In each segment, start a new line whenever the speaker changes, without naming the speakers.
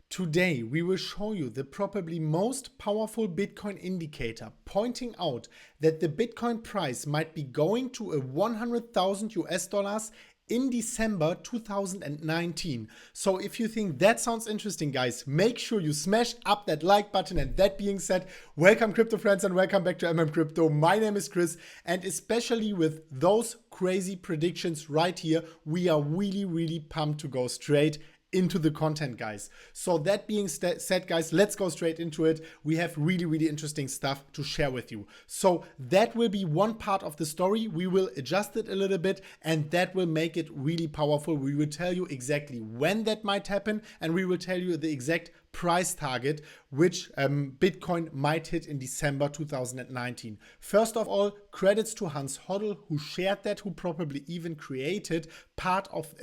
Today, we will show you the probably most powerful Bitcoin indicator, pointing out that the Bitcoin price might be going to a 100,000 US dollars in December 2019. So if you think that sounds interesting, guys, make sure you smash up that like button. And that being said, welcome crypto friends and welcome back to MMCrypto. My name is Chris, and especially with those crazy predictions right here, we are really pumped to go straight into the content, guys. So that being said, guys, let's go straight into it. We have really interesting stuff to share with you. So that will be one part of the story. We will adjust it a little bit, and that will make it really powerful. We will tell you exactly when that might happen, and we will tell you the exact price target which Bitcoin might hit in December 2019. First of all, credits to Hans Hodl, who shared that, who probably even created part of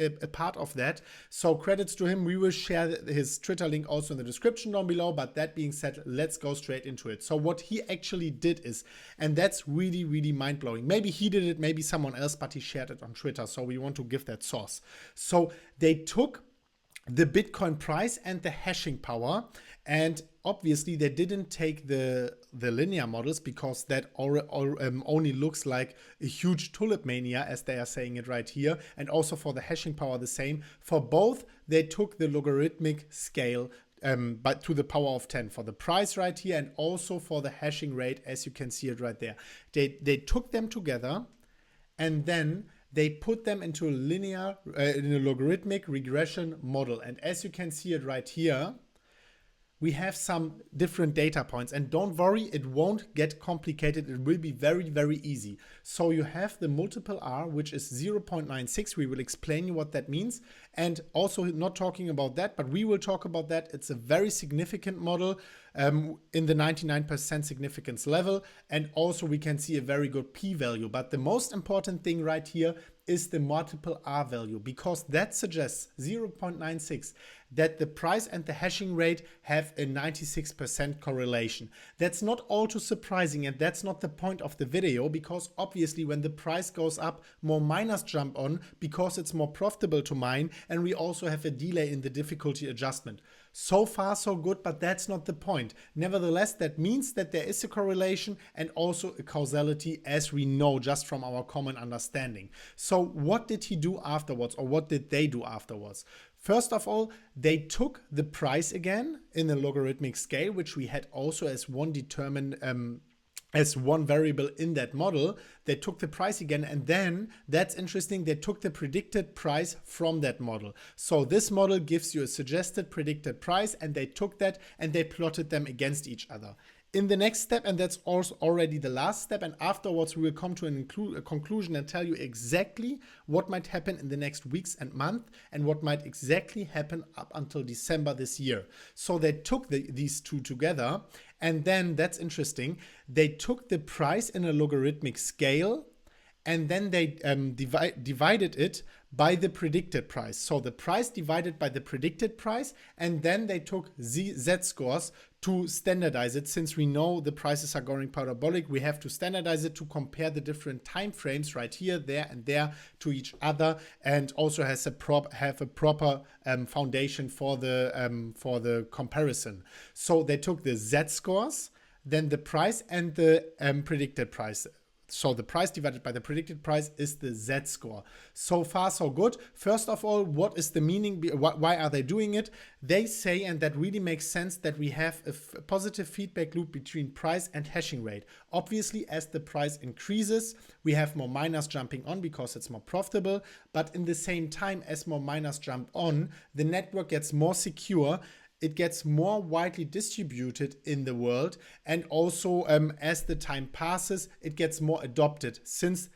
that. So credits to him. We will share his Twitter link also in the description down below. But that being said, let's go straight into it. So what he actually did is, and that's really mind-blowing. Maybe he did it, maybe someone else, but he shared it on Twitter. So we want to give that source. So they took the Bitcoin price and the hashing power, and obviously they didn't take the linear models because that only looks like a huge tulip mania, as they are saying it right here. And also for the hashing power, the same. For both, they took the logarithmic scale but to the power of 10 for the price right here, and also for the hashing rate, as you can see it right there. They took them together, and then they put them into a linear, in a logarithmic regression model. And as you can see it right here, we have some different data points, and don't worry, it won't get complicated. It will be very easy. So you have the multiple R, which is 0.96. We will explain you what that means. And also not talking about that, but we will talk about that. It's a very significant model in the 99% significance level. And also we can see a very good p-value. But the most important thing right here is the multiple R value, because that suggests 0.96, that the price and the hashing rate have a 96% correlation. That's not all too surprising, and that's not the point of the video, because obviously when the price goes up, more miners jump on because it's more profitable to mine, and we also have a delay in the difficulty adjustment. So far so good, but that's not the point. Nevertheless, that means that there is a correlation and also a causality, as we know just from our common understanding. So what did he do afterwards, or what did they do afterwards? First of all, they took the price again in a logarithmic scale, which we had also as one determined as one variable in that model. They took the price again, and then that's interesting, they took the predicted price from that model. So this model gives you a suggested predicted price, and they took that and they plotted them against each other. In the next step, and that's also already the last step, and afterwards we will come to a conclusion and tell you exactly what might happen in the next weeks and month, and what might exactly happen up until December this year. So they took these two together, and then that's interesting, they took the price in a logarithmic scale, and then they divided it by the predicted price. So the price divided by the predicted price, and then they took z-scores to standardize it. Since we know the prices are going parabolic, we have to standardize it to compare the different time frames right here, there, and there to each other, and also have a proper foundation for the comparison. So they took the z-scores, then the price, and the predicted price. So the price divided by the predicted price is the z-score. So far, so good. First of all, what is the meaning? Why are they doing it? They say, and that really makes sense, that we have a positive feedback loop between price and hashing rate. Obviously, as the price increases, we have more miners jumping on because it's more profitable. But in the same time, as more miners jump on, the network gets more secure. It gets more widely distributed in the world, and also as the time passes, it gets more adopted, since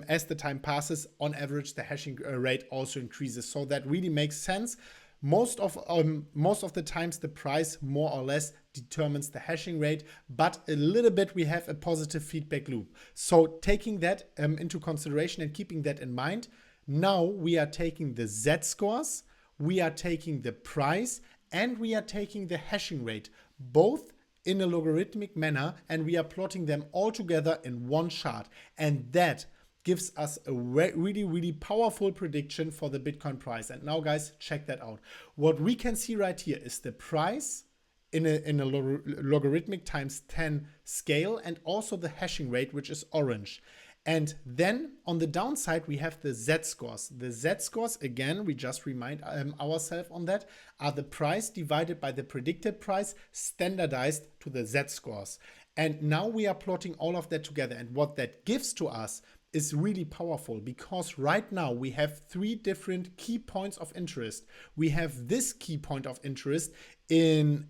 as the time passes, on average, the hashing rate also increases. So that really makes sense. Most of the times, the price more or less determines the hashing rate, but a little bit we have a positive feedback loop. So taking that into consideration and keeping that in mind, now we are taking the z-scores, we are taking the price, and we are taking the hashing rate, both in a logarithmic manner, and we are plotting them all together in one chart. And that, gives us a really, really powerful prediction for the Bitcoin price. And now guys, check that out. What we can see right here is the price in a logarithmic times 10 scale, and also the hashing rate, which is orange. And then on the downside, we have the Z-scores. The Z-scores, again, we just remind ourselves on that, are the price divided by the predicted price standardized to the Z-scores. And now we are plotting all of that together. And what that gives to us is really powerful, because right now we have three different key points of interest. We have this key point of interest in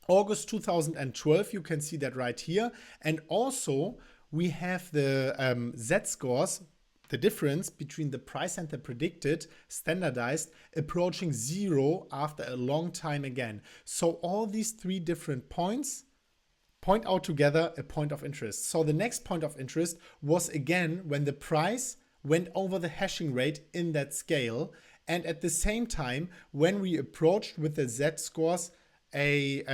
August 2012. You can see that right here. And also we have the Z-scores, the difference between the price and the predicted standardized, approaching 0 after a long time again. So all these three different points point out together a point of interest. So the next point of interest was again when the price went over the hashing rate in that scale, and at the same time when we approached with the Z-scores a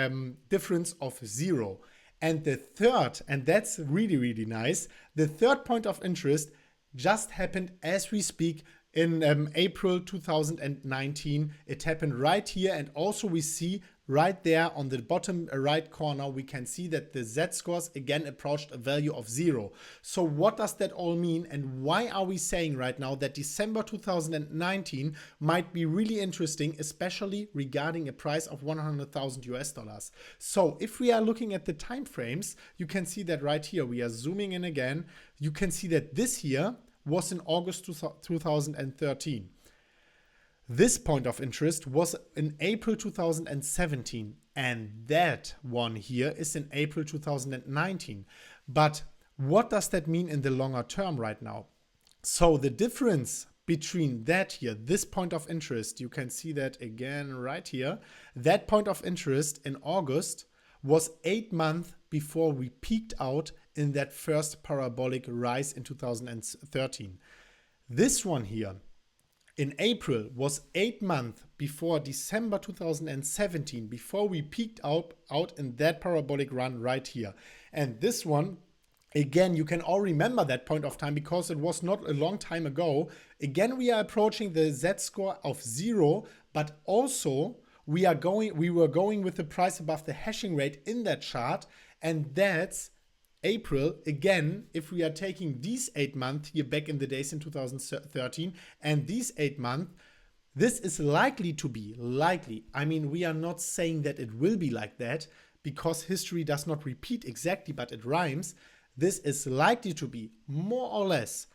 difference of 0. And the third, and that's really, really nice, the third point of interest just happened as we speak in April 2019. It happened right here, and also we see right there on the bottom right corner, we can see that the Z-scores again approached a value of 0. So what does that all mean, and why are we saying right now that December 2019 might be really interesting, especially regarding a price of 100,000 US dollars? So if we are looking at the time frames, you can see that right here, we are zooming in again. You can see that this year was in August 2013. This point of interest was in April 2017, and that one here is in April 2019. But what does that mean in the longer term right now? So the difference between that here, this point of interest, you can see that again right here, that point of interest in August was 8 months before we peaked out in that first parabolic rise in 2013. This one here in April was 8 months before December 2017, before we peaked out in that parabolic run right here. And this one, again, you can all remember that point of time because it was not a long time ago. Again, we are approaching the Z-score of 0, but also we were going with the price above the hashing rate in that chart, and that's April. Again, if we are taking these 8 months here back in the days in 2013 and these 8 months, this is likely to be, I mean, we are not saying that it will be like that because history does not repeat exactly, but it rhymes. This is likely to be more or less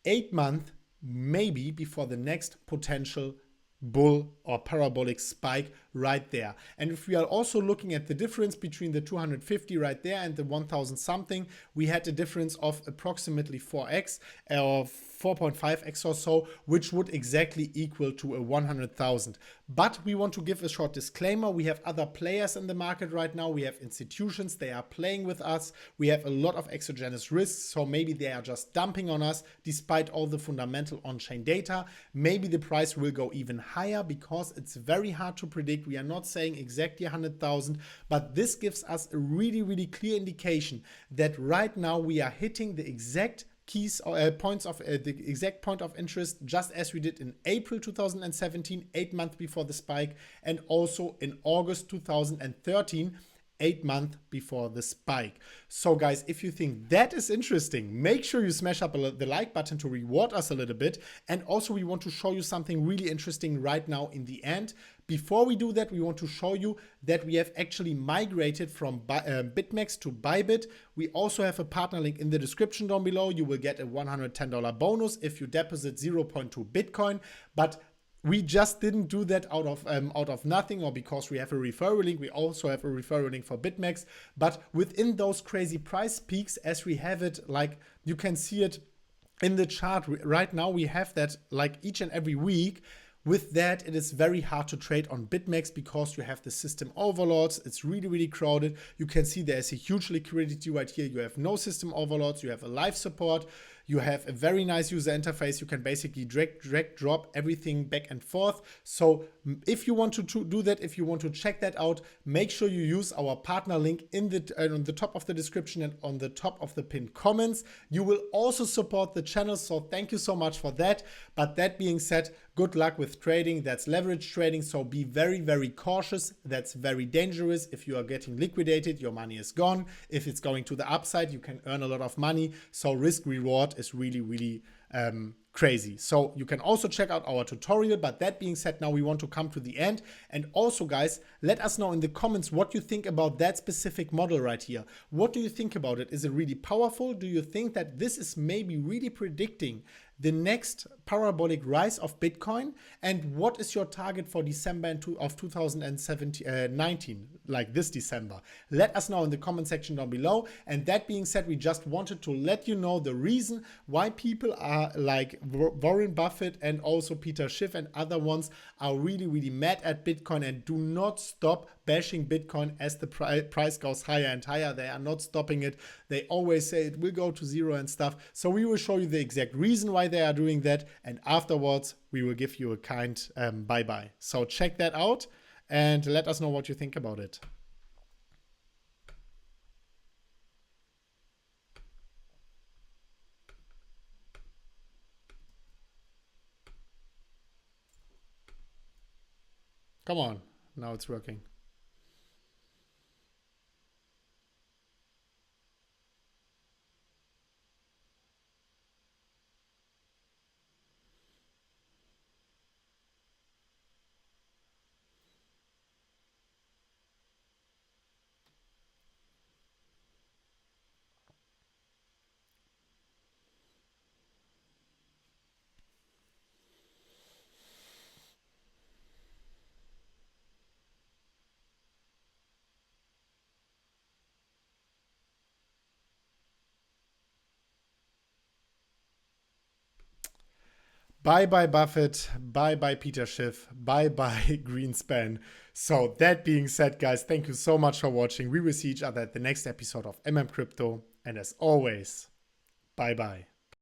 8 months, maybe before the next potential bull or parabolic spike right there. And if we are also looking at the difference between the 250 right there and the 1000 something, we had a difference of approximately 4x or 4.5x or so, which would exactly equal to a 100,000. But we want to give a short disclaimer. We have other players in the market right now. We have institutions, they are playing with us. We have a lot of exogenous risks, so maybe they are just dumping on us despite all the fundamental on-chain data. Maybe the price will go even higher because it's very hard to predict. We are not saying exactly 100,000, but this gives us a really, really clear indication that right now we are hitting the exact keys or points of the exact point of interest, just as we did in April 2017, 8 months before the spike, and also in August 2013, 8 months before the spike. So guys, if you think that is interesting, make sure you smash up the like button to reward us a little bit. And also we want to show you something really interesting right now in the end. Before we do that, we want to show you that we have actually migrated from BitMEX to Bybit. We also have a partner link in the description down below. You will get a $110 bonus if you deposit 0.2 Bitcoin. But we just didn't do that out of nothing or because we have a referral link. We also have a referral link for BitMEX. But within those crazy price peaks, as we have it, like you can see it in the chart right now, we have that like each and every week. With that, it is very hard to trade on BitMEX because you have the system overloads. It's really, really crowded. You can see there's a huge liquidity right here. You have no system overloads. You have a live support. You have a very nice user interface. You can basically drag, drop everything back and forth. So if you want to do that, if you want to check that out, make sure you use our partner link in on the top of the description and on the top of the pinned comments. You will also support the channel, so thank you so much for that. But that being said, good luck with trading. That's leverage trading, so be very, very cautious. That's very dangerous. If you are getting liquidated, your money is gone. If it's going to the upside, you can earn a lot of money. So risk reward is really, really crazy. So you can also check out our tutorial. But that being said, now we want to come to the end. And also, guys, let us know in the comments what you think about that specific model right here. What do you think about it? Is it really powerful? Do you think that this is maybe really predicting the next parabolic rise of Bitcoin? And what is your target for December of 2019, like this December? Let us know in the comment section down below. And that being said, we just wanted to let you know the reason why people are like Warren Buffett and also Peter Schiff and other ones are really, really mad at Bitcoin and do not stop bashing Bitcoin as the price goes higher and higher. They are not stopping it. They always say it will go to zero and stuff. So we will show you the exact reason why they are doing that. And afterwards, we will give you a kind bye-bye. So check that out and let us know what you think about it. Come on, now it's working. Bye bye Buffett, bye bye Peter Schiff, bye bye Greenspan. So that being said, guys, thank you so much for watching. We will see each other at the next episode of MMCrypto. And as always, bye bye.